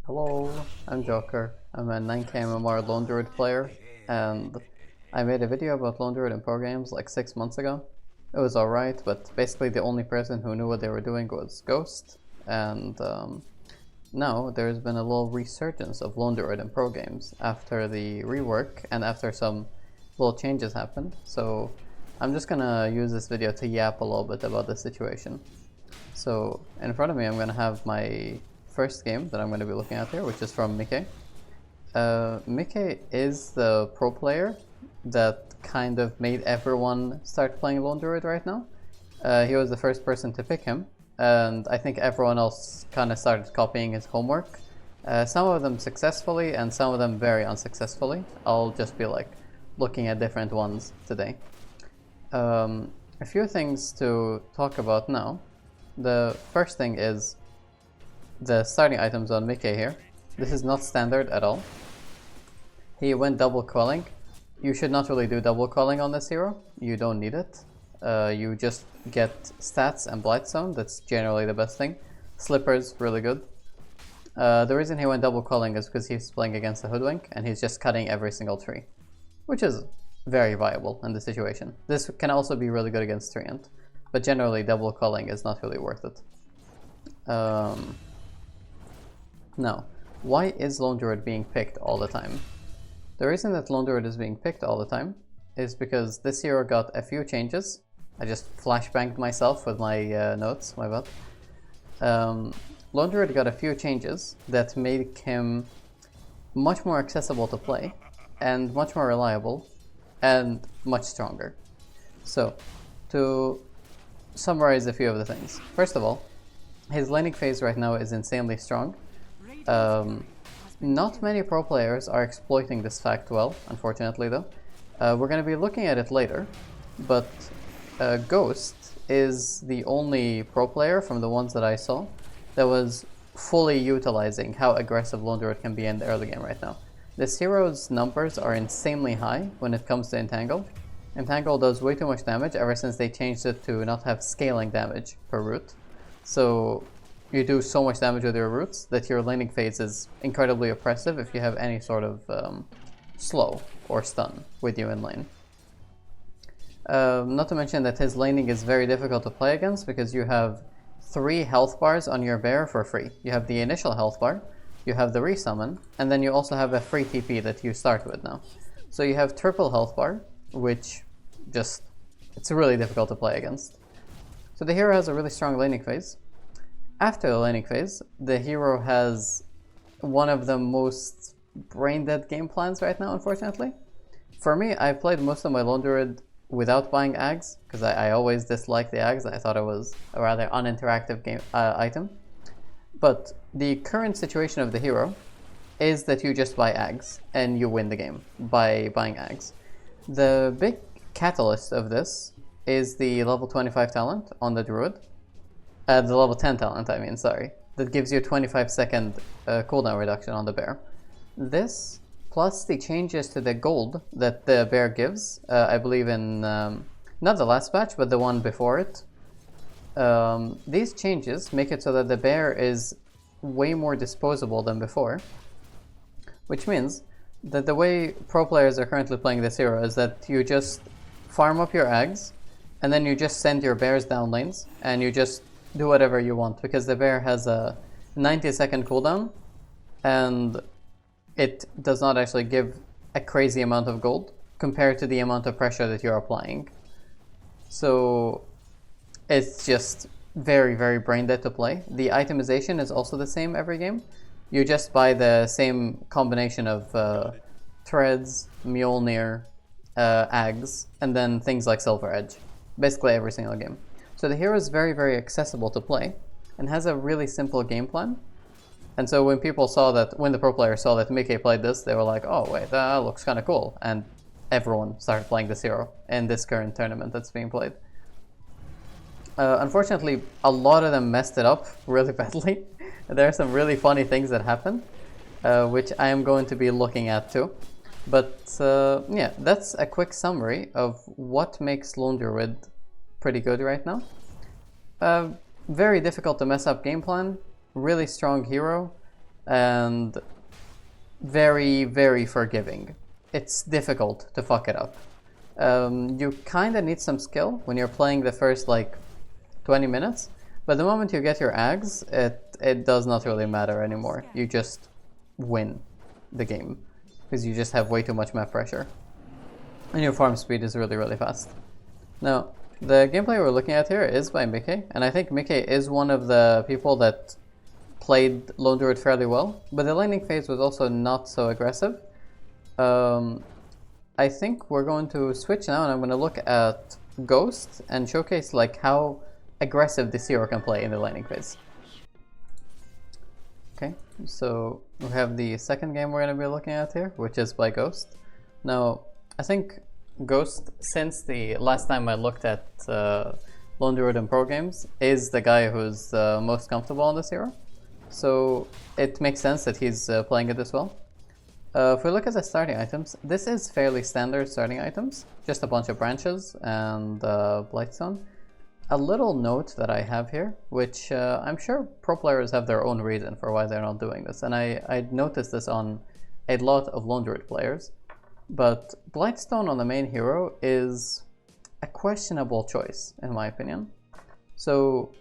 Hello, I'm Joker. I'm a 9k MMR Lone Druid player, and I made a video about Lone Druid in pro games like 6 months ago. It was alright, but basically the only person who knew what they were doing was Ghost, and now there's been a little resurgence of Lone Druid in pro games after the rework and after some little changes happened, so I'm just gonna use this video to yap a little bit about the situation. So in front of me I'm gonna have my first game that I'm going to be looking at here, which is from Mickey. Mickey is the pro player that kind of made everyone start playing Lone Druid right now. He was the first person to pick him, and I think everyone else kind of started copying his homework. Some of them successfully and some of them very unsuccessfully. I'll just be like looking at different ones today. A few things to talk about now. The first thing is the starting items on Mickey here. This is not standard at all. He went double quelling. You should not really do double quelling on this hero. You don't need it. You just get stats and Blightstone. That's generally the best thing. Slippers, really good. The reason he went double quelling is because he's playing against a Hoodwink and he's just cutting every single tree, which is very viable in this situation. This can also be really good against Treant, but generally double quelling is not really worth it. Now, why is Lone Druid being picked all the time? The reason that Lone Druid is being picked all the time is because this hero got a few changes. I just flashbanged myself with my notes, my bad. Lone Druid got a few changes that make him much more accessible to play, and much more reliable, and much stronger. So, to summarize a few of the things. First of all, his laning phase right now is insanely strong. Not many pro players are exploiting this fact well, unfortunately though. We're going to be looking at it later, but Ghost is the only pro player from the ones that I saw that was fully utilizing how aggressive Lone Druid can be in the early game right now. This hero's numbers are insanely high when it comes to Entangle. Entangle does way too much damage ever since they changed it to not have scaling damage per root. So you do so much damage with your roots that your laning phase is incredibly oppressive if you have any sort of slow or stun with you in lane. Not to mention that his laning is very difficult to play against because you have 3 health bars on your bear for free. You have the initial health bar, you have the resummon, and then you also have a free TP that you start with now. So you have triple health bar, which it's really difficult to play against. So the hero has a really strong laning phase. After the laning phase, the hero has one of the most brain-dead game plans right now, unfortunately. For me, I played most of my Lone Druid without buying Ags, because I always disliked the Ags. I thought it was a rather uninteractive game item. But the current situation of the hero is that you just buy Ags, and you win the game by buying Ags. The big catalyst of this is the level 25 talent on the Druid. The level 10 talent, I mean, sorry. That gives you a 25-second cooldown reduction on the bear. This, plus the changes to the gold that the bear gives, I believe in, not the last patch, but the one before it. These changes make it so that the bear is way more disposable than before. Which means that the way pro players are currently playing this hero is that you just farm up your Ags, and then you just send your bears down lanes, and you just do whatever you want, because the bear has a 90-second cooldown, and it does not actually give a crazy amount of gold compared to the amount of pressure that you're applying. So it's just very, very brain dead to play. The itemization is also the same every game. You just buy the same combination of Treads, Mjolnir, Ags, and then things like Silver Edge. Basically every single game. So the hero is very, very accessible to play and has a really simple game plan. And so when the pro players saw that Mickey played this, they were like, oh wait, that looks kind of cool. And everyone started playing this hero in this current tournament that's being played. Unfortunately, a lot of them messed it up really badly. There are some really funny things that happen, which I am going to be looking at too. But yeah, that's a quick summary of what makes Lone Druid pretty good right now. Very difficult to mess up game plan, really strong hero, and very, very forgiving. It's difficult to fuck it up. You kinda need some skill when you're playing the first like 20 minutes, but the moment you get your Ags, it does not really matter anymore. You just win the game, because you just have way too much map pressure. And your farm speed is really, really fast. Now, the gameplay we're looking at here is by Mickey, and I think Mickey is one of the people that played Lone Druid fairly well, but the laning phase was also not so aggressive. I think we're going to switch now, and I'm going to look at Ghost and showcase like how aggressive this hero can play in the laning phase. Okay, so we have the second game we're going to be looking at here, which is by Ghost. Now, I think Ghost, since the last time I looked at Lone Druid in pro games, is the guy who's most comfortable on this hero. So it makes sense that he's playing it as well. If we look at the starting items, this is fairly standard starting items. Just a bunch of branches and Blightstone. A little note that I have here, which I'm sure pro players have their own reason for why they're not doing this. And I noticed this on a lot of Lone Druid players. But Blightstone on the main hero is a questionable choice, in my opinion. So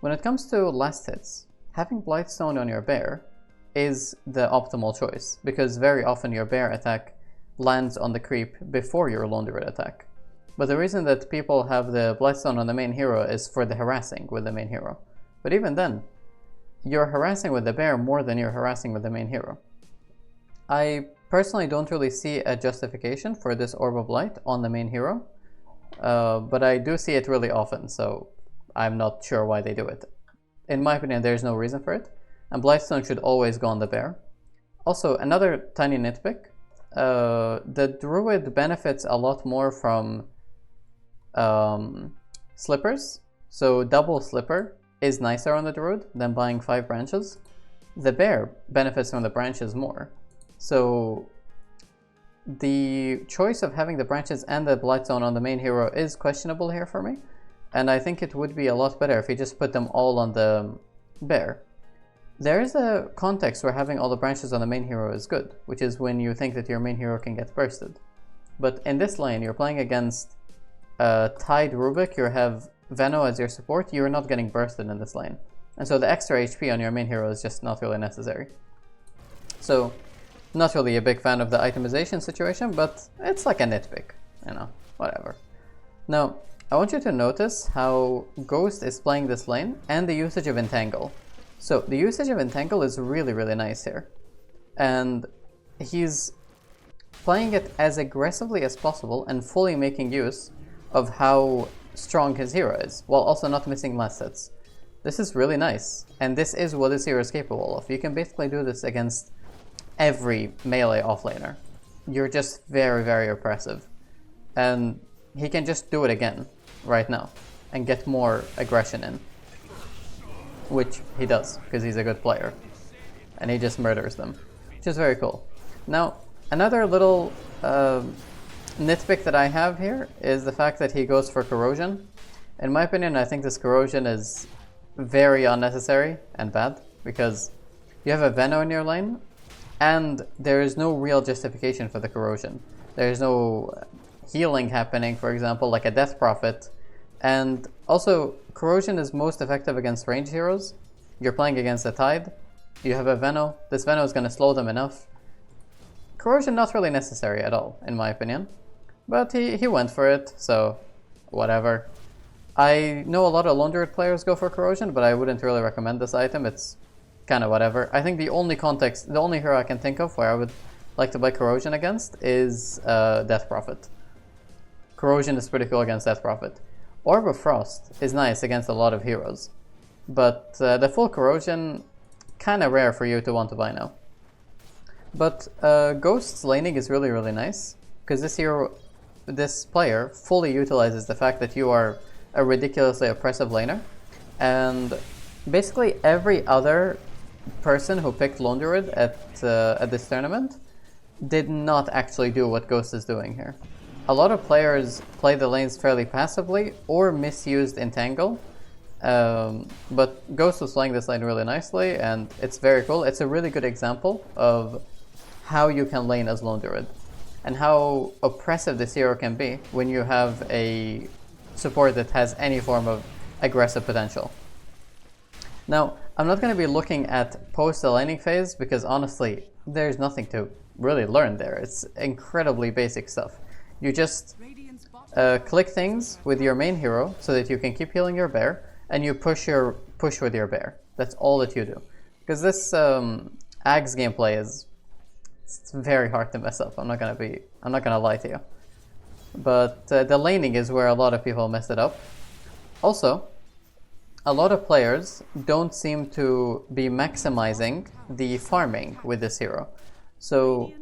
when it comes to last hits, having Blightstone on your bear is the optimal choice, because very often your bear attack lands on the creep before your Lone Druid attack. But the reason that people have the Blightstone on the main hero is for the harassing with the main hero. But even then, you're harassing with the bear more than you're harassing with the main hero. I personally don't really see a justification for this Orb of Light on the main hero, but I do see it really often, so I'm not sure why they do it. In my opinion, there's no reason for it, and Blightstone should always go on the bear. Also, another tiny nitpick, the druid benefits a lot more from slippers, so double slipper is nicer on the druid than buying 5 branches. The bear benefits from the branches more, so the choice of having the branches and the Blightstone on the main hero is questionable here for me. And I think it would be a lot better if you just put them all on the bear. There is a context where having all the branches on the main hero is good, which is when you think that your main hero can get bursted. But in this lane, you're playing against Tide Rubik, you have Veno as your support, you're not getting bursted in this lane. And so the extra HP on your main hero is just not really necessary. So, not really a big fan of the itemization situation, but it's like a nitpick, you know, whatever. Now, I want you to notice how Ghost is playing this lane and the usage of Entangle. So the usage of Entangle is really, really nice here. And he's playing it as aggressively as possible and fully making use of how strong his hero is, while also not missing last hits. This is really nice, and this is what this hero is capable of. You can basically do this against every melee offlaner. You're just very, very oppressive. And he can just do it again right now and get more aggression in, which he does because he's a good player and he just murders them, which is very cool. Now, another little nitpick that I have here is the fact that he goes for corrosion. In my opinion, I think this corrosion is very unnecessary and bad, because you have a Veno in your lane and there is no real justification for the corrosion. There is no healing happening, for example, like a Death Prophet. And also, corrosion is most effective against ranged heroes. You're playing against a Tide, you have a Veno, this Veno is going to slow them enough. Corrosion not really necessary at all, in my opinion. But he went for it, so whatever. I know a lot of Lone Druid players go for corrosion, but I wouldn't really recommend this item. It's kind of whatever. I think the only hero I can think of where I would like to buy corrosion against is Death Prophet. Corrosion is pretty cool against Death Prophet. Orb of Frost is nice against a lot of heroes, but the full corrosion, kind of rare for you to want to buy now. But Ghost's laning is really, really nice, because this player fully utilizes the fact that you are a ridiculously oppressive laner, and basically every other person who picked Lone Druid at this tournament did not actually do what Ghost is doing here. A lot of players play the lanes fairly passively or misused Entangle, But Ghost was playing this lane really nicely, and it's very cool. It's a really good example of how you can lane as lone druid, and how oppressive this hero can be when you have a support that has any form of aggressive potential. Now, I'm not going to be looking at post the laning phase because honestly, there's nothing to really learn there. It's incredibly basic stuff. You just click things with your main hero so that you can keep healing your bear, and you push with your bear. That's all that you do. Because this Ags gameplay it's very hard to mess up. I'm not gonna lie to you. But the laning is where a lot of people mess it up. Also, a lot of players don't seem to be maximizing the farming with this hero. So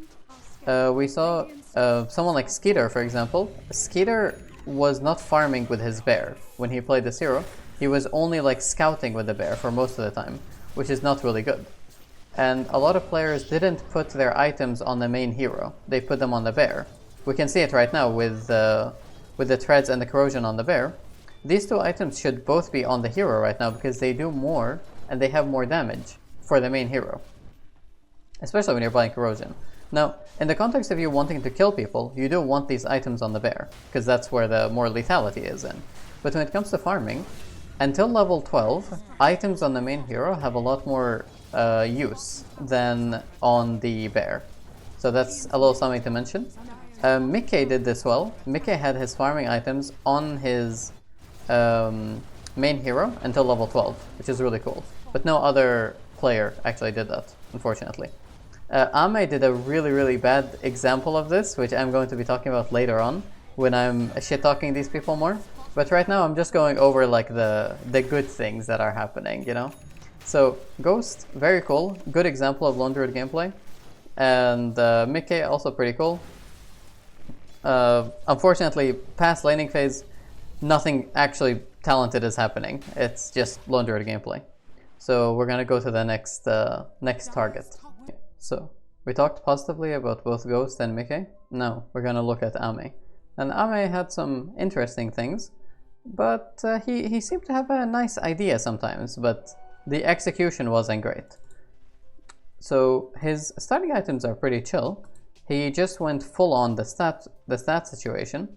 we saw someone like Skeeter, for example. Skeeter was not farming with his bear when he played this hero. He was only like scouting with the bear for most of the time, which is not really good. And a lot of players didn't put their items on the main hero. They put them on the bear. We can see it right now with the treads and the corrosion on the bear. These two items should both be on the hero right now because they do more and they have more damage for the main hero, especially when you're playing corrosion. Now, in the context of you wanting to kill people, you do want these items on the bear because that's where the more lethality is in. But when it comes to farming, until level 12, items on the main hero have a lot more use than on the bear. So that's a little something to mention. Mickey did this well. Mickey had his farming items on his main hero until level 12, which is really cool. But no other player actually did that, unfortunately. Ame did a really bad example of this, which I'm going to be talking about later on when I'm shit-talking these people more. But right now I'm just going over like the good things that are happening, you know? So Ghost, very cool, good example of lone druid gameplay. And Mickey, also pretty cool. Unfortunately, past laning phase, nothing actually talented is happening. It's just lone druid gameplay. So we're gonna go to the next target. So we talked positively about both Ghost and Mickey. Now we're gonna look at Ame. And Ame had some interesting things, but he seemed to have a nice idea sometimes, but the execution wasn't great. So his starting items are pretty chill. He just went full on the stat situation.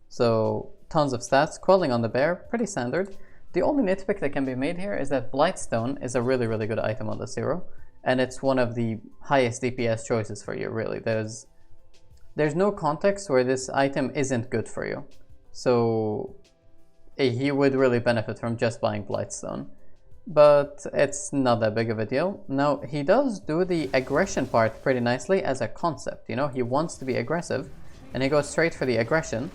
So tons of stats, quelling on the bear, pretty standard. The only nitpick that can be made here is that Blightstone is a really good item on this hero, and it's one of the highest DPS choices for you, really. There's no context where this item isn't good for you. So he would really benefit from just buying Blightstone. But it's not that big of a deal. Now, he does do the aggression part pretty nicely as a concept, you know? He wants to be aggressive, and he goes straight for the aggression.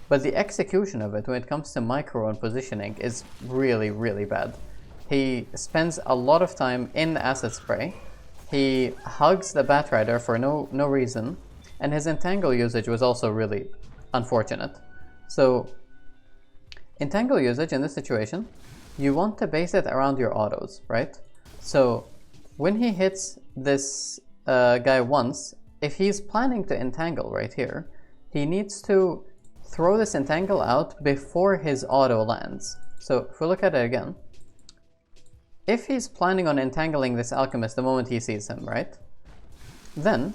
But the execution of it when it comes to micro and positioning is really bad. He spends a lot of time in the asset spray. He hugs the Batrider for no reason, and his entangle usage was also really unfortunate. So, entangle usage in this situation, you want to base it around your autos, right? So, when he hits this guy once, if he's planning to entangle right here, he needs to throw this entangle out before his auto lands. So, if we look at it again, if he's planning on entangling this alchemist the moment he sees him, right? Then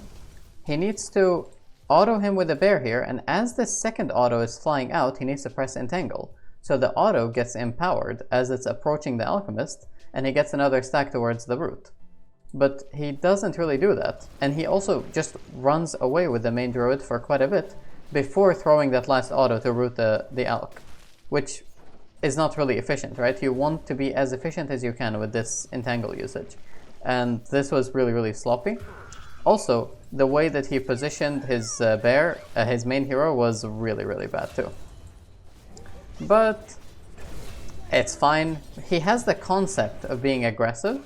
he needs to auto him with a bear here, and as the second auto is flying out, he needs to press entangle. So the auto gets empowered as it's approaching the alchemist, and he gets another stack towards the root. But he doesn't really do that, and he also just runs away with the main druid for quite a bit before throwing that last auto to root the alch, which is not really efficient, right? You want to be as efficient as you can with this entangle usage. And this was really sloppy. Also, the way that he positioned his bear, his main hero, was really bad too. But it's fine. He has the concept of being aggressive,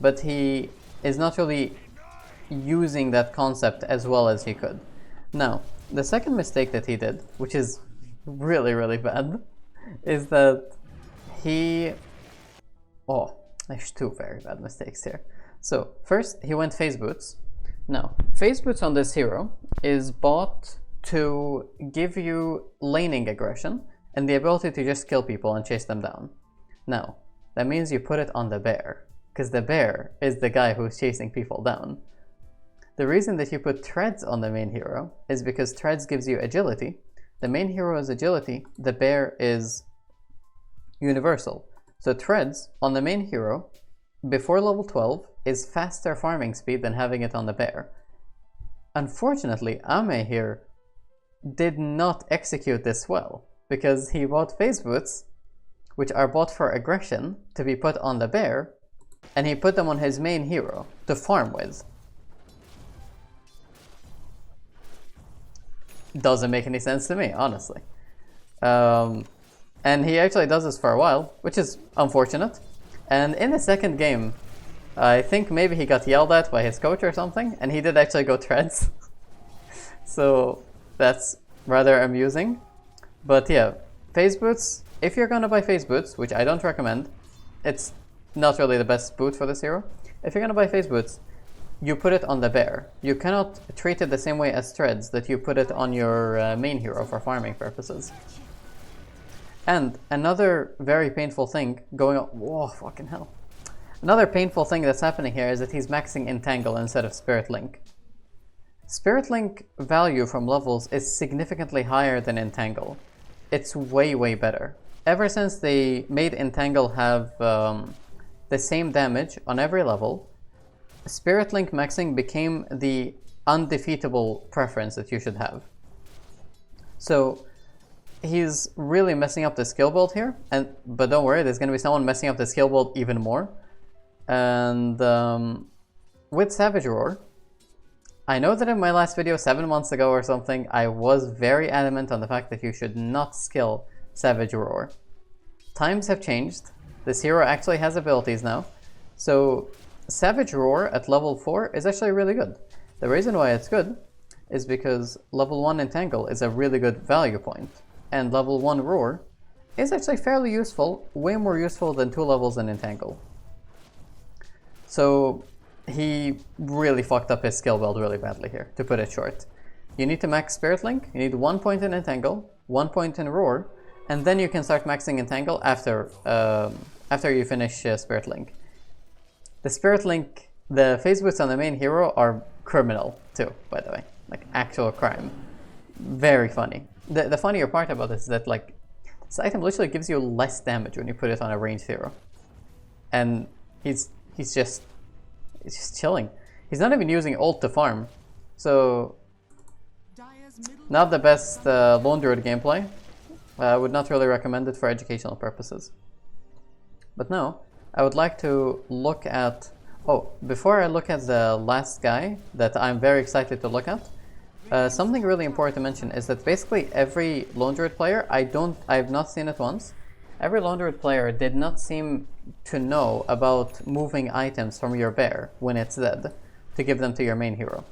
but he is not really using that concept as well as he could. Now, the second mistake that he did, which is really bad, is that there's two very bad mistakes here. So, first, he went phase boots. Now, phase boots on this hero is bought to give you laning aggression and the ability to just kill people and chase them down. No, that means you put it on the bear, because the bear is the guy who's chasing people down. The reason that you put treads on the main hero is because treads gives you agility. The main hero is agility, the bear is universal. So treads on the main hero before level 12 is faster farming speed than having it on the bear. Unfortunately, Ame here did not execute this well, because he bought phase boots, which are bought for aggression, to be put on the bear, and he put them on his main hero to farm with. Doesn't make any sense to me, honestly. And he actually does this for a while, which is unfortunate. And in the second game, I think maybe he got yelled at by his coach or something, and he did actually go treads. So that's rather amusing. But yeah, phase boots, if you're gonna buy phase boots, which I don't recommend, it's not really the best boot for this hero. If you're gonna buy phase boots, you put it on the bear. You cannot treat it the same way as treads, that you put it on your main hero for farming purposes. And another very painful thing going on, whoa, fucking hell. Another painful thing that's happening here is that he's maxing Entangle instead of Spirit Link. Spirit Link value from levels is significantly higher than Entangle. It's way, way better. Ever since they made Entangle have the same damage on every level, Spirit Link maxing became the undefeatable preference that you should have. So he's really messing up the skill build here, but don't worry, there's going to be someone messing up the skill build even more. And with Savage Roar, I know that in my last video 7 months ago or something, I was very adamant on the fact that you should not skill Savage Roar. Times have changed. This hero actually has abilities now. So Savage Roar at level 4 is actually really good. The reason why it's good is because level 1 Entangle is a really good value point, and level 1 Roar is actually fairly useful, way more useful than 2 levels in Entangle. So he really fucked up his skill build really badly here, to put it short. You need to max Spirit Link, you need 1 point in Entangle, 1 point in Roar, and then you can start maxing Entangle after you finish Spirit Link. The Spirit Link, the phase boots on the main hero are criminal too, by the way. Like, actual crime. Very funny. The funnier part about this is that, like, this item literally gives you less damage when you put it on a ranged hero. And he's just chilling. He's not even using ult to farm. So, not the best Lone Druid gameplay. I would not really recommend it for educational purposes. But no, I would like to look at... Oh, before I look at the last guy that I'm very excited to look at, something really important to mention is that basically every Lone Druid player, I've not seen it once, every Lone Druid player did not seem to know about moving items from your bear when it's dead to give them to your main hero.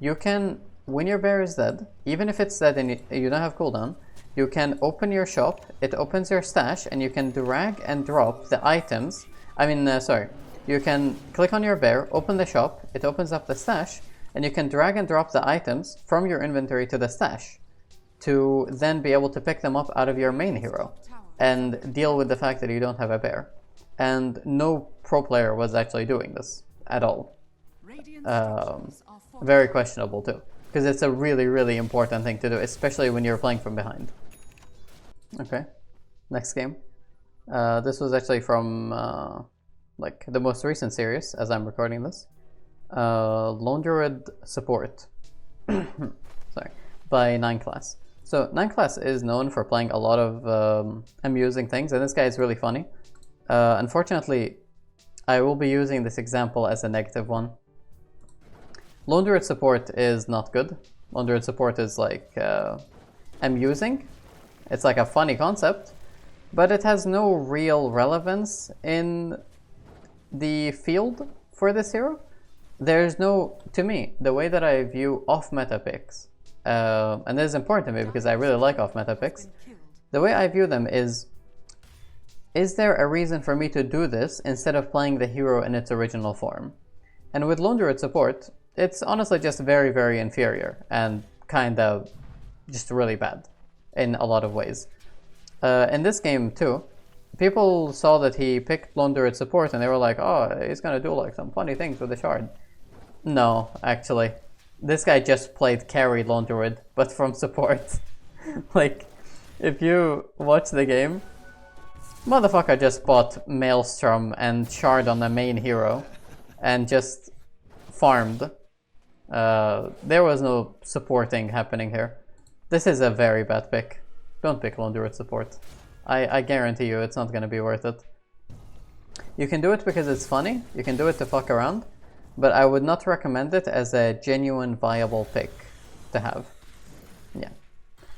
You can, when your bear is dead, even if it's dead and you don't have cooldown, you can open your shop, it opens your stash, and you can drag and drop the items. You can click on your bear, open the shop, it opens up the stash, and you can drag and drop the items from your inventory to the stash to then be able to pick them up out of your main hero and deal with the fact that you don't have a bear. And no pro player was actually doing this at all. Very questionable too, because it's a really, really important thing to do, especially when you're playing from behind. Okay, next game. This was actually from like the most recent series as I'm recording this. Lone Druid Support. Sorry, by 9 Class. So 9 Class is known for playing a lot of amusing things, and this guy is really funny. Unfortunately, I will be using this example as a negative one. Lone Druid Support is not good. Lone Druid Support is like amusing. It's like a funny concept, but it has no real relevance in the field for this hero. There's no, to me, the way that I view off-meta picks, and this is important to me because I really like off-meta picks, the way I view them is there a reason for me to do this instead of playing the hero in its original form? And with Lone Druid Support, it's honestly just very, very inferior and kind of just really bad in a lot of ways. In this game too, people saw that he picked Lone Druid support and they were like, oh, he's gonna do like some funny things with the shard. No, actually. This guy just played carry Lone Druid, but from support. Like, if you watch the game, motherfucker just bought Maelstrom and shard on the main hero and just farmed. There was no supporting happening here. This is a very bad pick. Don't pick Lone Druid support. I guarantee you it's not gonna be worth it. You can do it because it's funny, you can do it to fuck around, but I would not recommend it as a genuine viable pick to have. Yeah.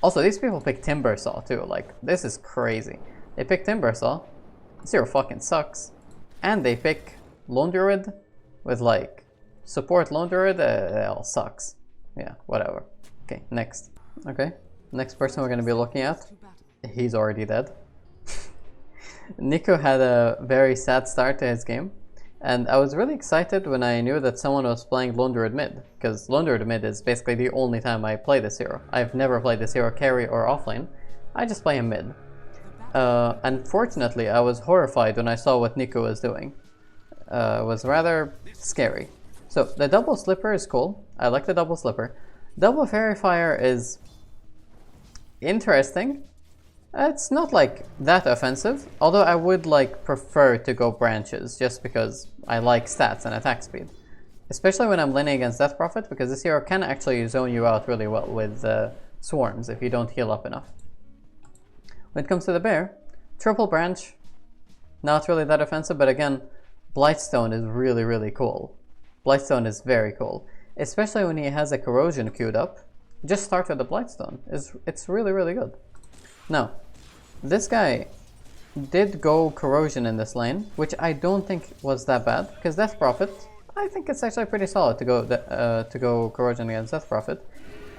Also, these people pick Timbersaw too, like, this is crazy. They pick Timbersaw, Zero fucking sucks, and they pick Lone Druid with like, support Lone Druid, it all sucks. Yeah, whatever. Okay, next. Okay, next person we're gonna be looking at, he's already dead. Niku had a very sad start to his game, and I was really excited when I knew that someone was playing Lone Druid mid, because Lone Druid mid is basically the only time I play this hero. I've never played this hero carry or offlane, I just play him mid. Unfortunately, I was horrified when I saw what Niku was doing. It was rather scary. So, the double slipper is cool, I like the double slipper. Double fairy fire is interesting. It's not like that offensive, although I would like prefer to go branches just because I like stats and attack speed. Especially when I'm laning against Death Prophet, because this hero can actually zone you out really well with swarms if you don't heal up enough. When it comes to the bear, triple branch, not really that offensive, but again, Blightstone is really, really cool. Blightstone is very cool, especially when he has a corrosion queued up. Just start with the Blightstone, it's really, really good. Now, this guy did go corrosion in this lane, which I don't think was that bad, because Death Prophet, I think it's actually pretty solid to go corrosion against Death Prophet.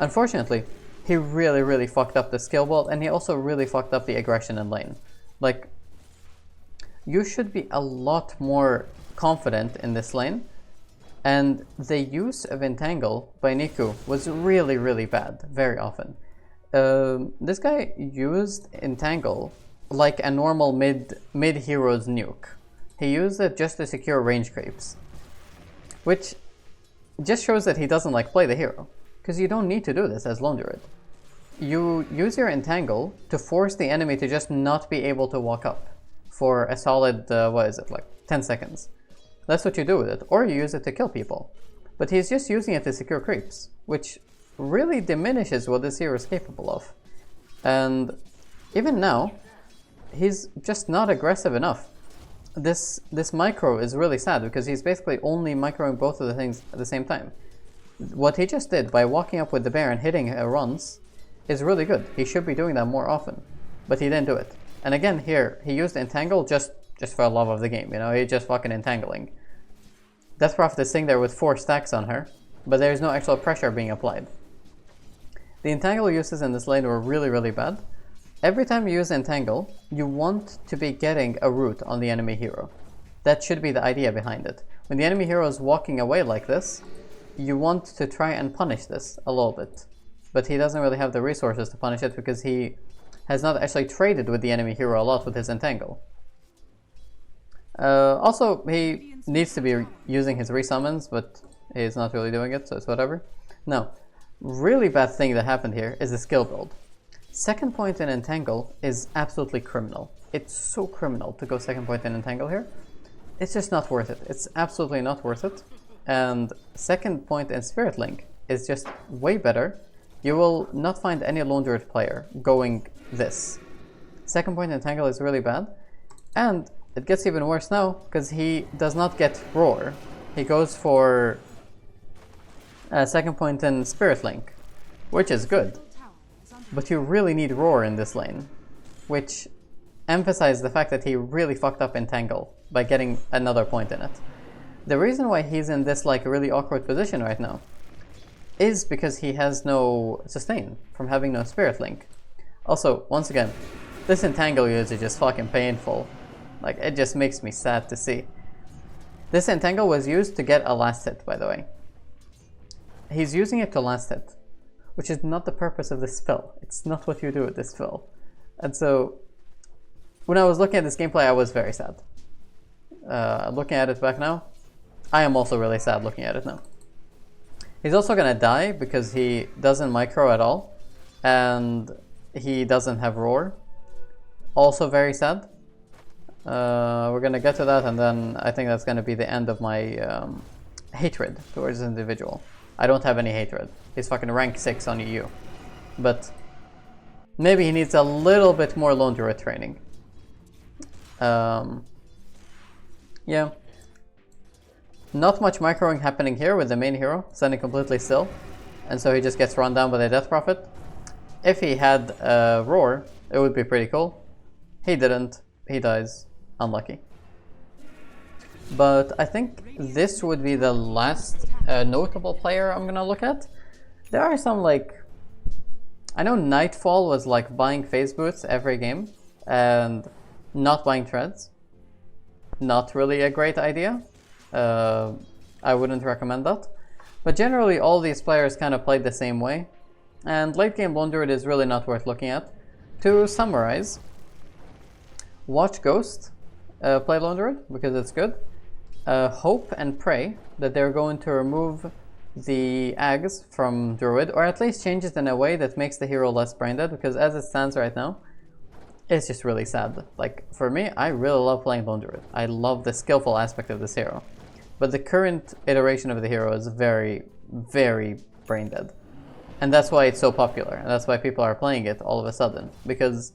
Unfortunately, he really, really fucked up the skill vault, and he also really fucked up the aggression in lane. Like, you should be a lot more confident in this lane, and the use of Entangle by Niku was really, really bad, very often. This guy used Entangle like a normal mid-hero's nuke. He used it just to secure range creeps, which just shows that he doesn't like play the hero, because you don't need to do this as Lone Druid. You use your Entangle to force the enemy to just not be able to walk up for a solid, what is it, like 10 seconds. That's what you do with it, or you use it to kill people. But he's just using it to secure creeps, which really diminishes what this hero is capable of. And even now, he's just not aggressive enough. This micro is really sad because he's basically only microing both of the things at the same time. What he just did by walking up with the bear and hitting runs is really good. He should be doing that more often, but he didn't do it. And again here, he used Entangle just for love of the game, you know, he's just fucking entangling. Death Prophet is sitting there with 4 stacks on her, but there's no actual pressure being applied. The Entangle uses in this lane were really, really bad. Every time you use Entangle, you want to be getting a root on the enemy hero. That should be the idea behind it. When the enemy hero is walking away like this, you want to try and punish this a little bit. But he doesn't really have the resources to punish it because he has not actually traded with the enemy hero a lot with his Entangle. Also, he needs to be using his resummons, but he's not really doing it, so it's whatever. Now, really bad thing that happened here is the skill build. Second point in Entangle is absolutely criminal. It's so criminal to go second point in Entangle here. It's just not worth it. It's absolutely not worth it. And second point in Spirit Link is just way better. You will not find any Lone Druid player going this. Second point Entangle is really bad. And it gets even worse now because he does not get Roar. He goes for second point in Spirit Link, which is good. But you really need Roar in this lane, which emphasizes the fact that he really fucked up Entangle by getting another point in it. The reason why he's in this like really awkward position right now is because he has no sustain from having no Spirit Link. Also, once again, this Entangle usage is fucking painful. Like, it just makes me sad to see. This Entangle was used to get a last hit, by the way. He's using it to last hit, which is not the purpose of this spell. It's not what you do with this spell. And so, when I was looking at this gameplay, I was very sad. Looking at it back now, I am also really sad looking at it now. He's also gonna die because he doesn't micro at all, and he doesn't have roar. Also very sad. We're gonna get to that, and then I think that's gonna be the end of my hatred towards this individual. I don't have any hatred. He's fucking rank 6 on EU. But maybe he needs a little bit more lone druid training. Yeah. Not much microing happening here with the main hero, standing completely still. And so he just gets run down by the Death Prophet. If he had roar, it would be pretty cool. He didn't. He dies. Unlucky. But I think this would be the last notable player I'm gonna look at. There are some, like... I know Nightfall was like buying phase boots every game and not buying treads. Not really a great idea. I wouldn't recommend that. But generally all these players kind of played the same way. And late game lone druid is really not worth looking at. To summarize, watch Ghost play lone druid because it's good. Hope and pray that they're going to remove the Ags from druid, or at least change it in a way that makes the hero less brain dead, because as it stands right now, it's just really sad. Like, for me, I really love playing lone druid. I love the skillful aspect of this hero. But the current iteration of the hero is very, very brain dead. And that's why it's so popular, and that's why people are playing it all of a sudden, because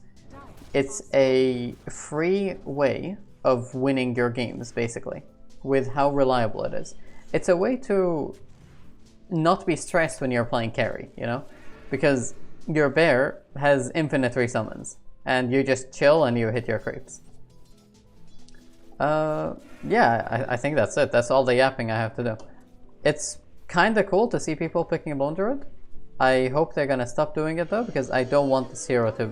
it's a free way of winning your games, basically, with how reliable it is. It's a way to not be stressed when you're playing carry, you know? Because your bear has infinite resummons, and you just chill and you hit your creeps. Yeah, I think that's it. That's all the yapping I have to do. It's kinda cool to see people picking lone druid. I hope they're gonna stop doing it though, because I don't want this hero to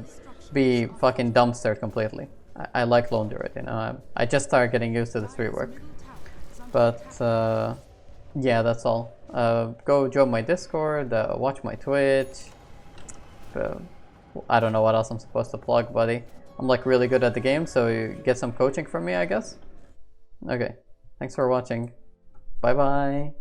be fucking dumpstered completely. I like lone druid, you know? I just started getting used to this rework. But yeah, that's all. Go join my Discord, watch my Twitch. I don't know what else I'm supposed to plug, buddy. I'm like really good at the game, so you get some coaching from me, I guess. Okay, thanks for watching. Bye bye.